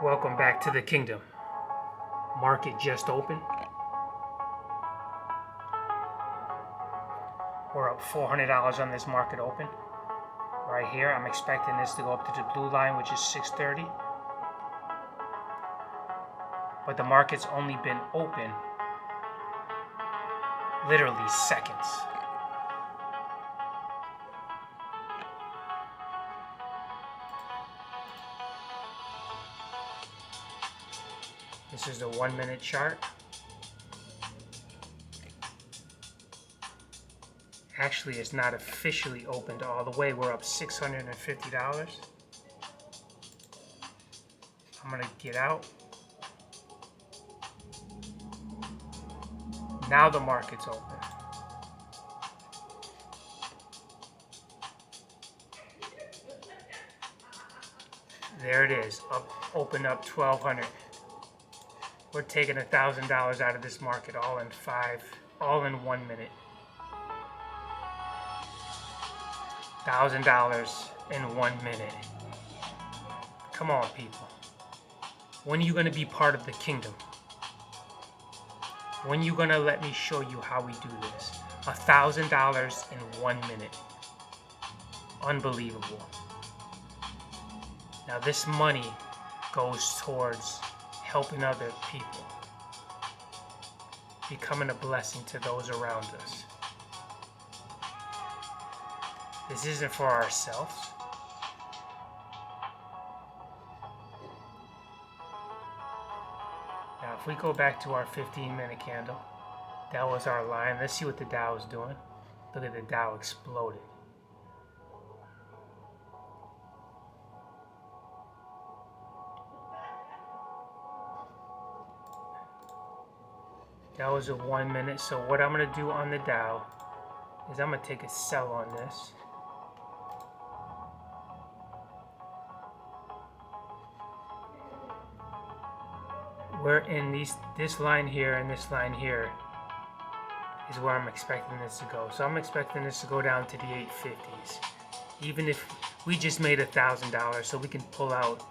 Welcome back to the kingdom. Market just opened. We're up $400 on this market open. Right here, I'm expecting this to go up to the blue line, which is 630. But the market's only been open literally seconds. This is the 1 minute chart. Actually, it's not officially opened all the way. We're up $650. I'm gonna get out. Now the market's open. There it is, open up 1200. We're taking $1,000 out of this market all in 1 minute. $1,000 in 1 minute. Come on, people. When are you gonna be part of the kingdom? When are you gonna let me show you how we do this? $1,000 in 1 minute. Unbelievable. Now this money goes towards helping other people, becoming a blessing to those around us. This isn't for ourselves. Now if we go back to our 15-minute candle, that was our line. Let's see what the Dow is doing. Look at the Dow exploded. That was a 1 minute. So what I'm going to do on the Dow is I'm going to take a sell on this. We're in this line here and this line here is where I'm expecting this to go. So I'm expecting this to go down to the 850s. Even if we just made $1,000, so we can pull out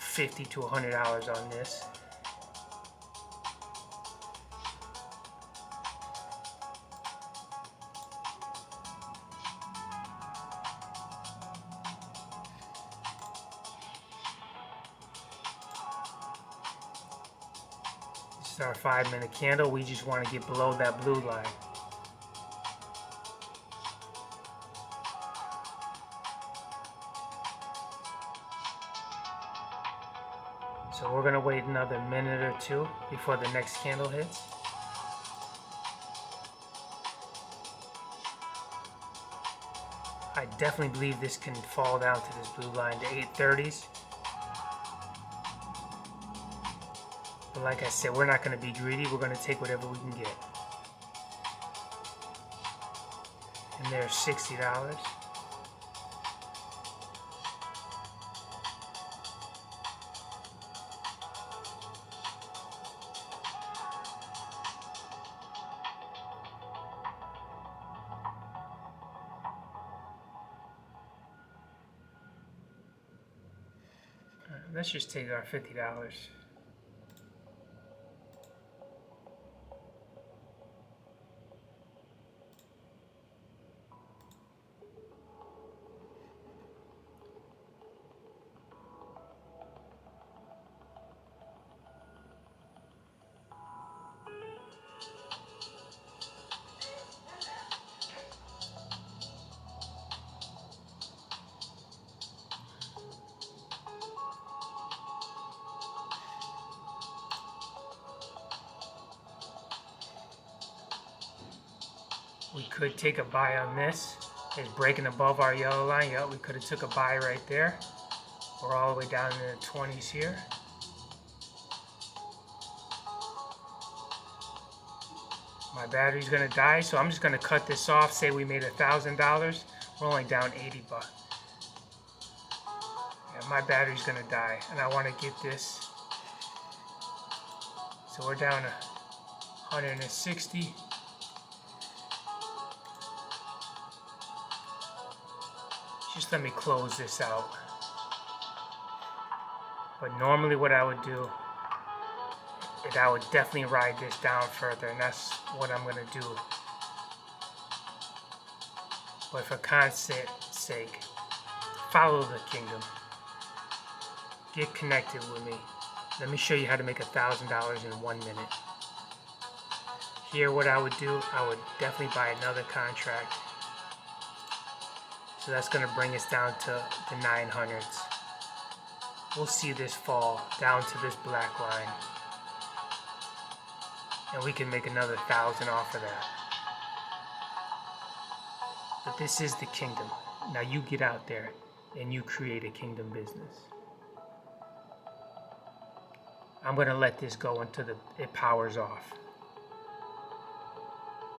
$50 to $100 on this. This is our 5-minute candle. We just want to get below that blue line. So we're going to wait another minute or two before the next candle hits. I definitely believe this can fall down to this blue line, the 830s. But like I said, we're not going to be greedy. We're going to take whatever we can get. And there's $60. Let's just take our $50. We could take a buy on this. It's breaking above our yellow line. Yeah, we could have took a buy right there. We're all the way down in the 20s here. My battery's gonna die, so I'm just gonna cut this off. Say we made $1,000. We're only down 80 bucks. Yeah, my battery's gonna die, and I want to get this. So we're down to 160. Just let me close this out. But normally what I would do is I would definitely ride this down further, and that's what I'm going to do. But for concept's sake, follow the kingdom. Get connected with me. Let me show you how to make $1,000 in 1 minute. Here what I would do, I would definitely buy another contract. So that's going to bring us down to the 900s. We'll see this fall down to this black line. And we can make another 1,000 off of that. But this is the kingdom. Now you get out there and you create a kingdom business. I'm going to let this go until it powers off.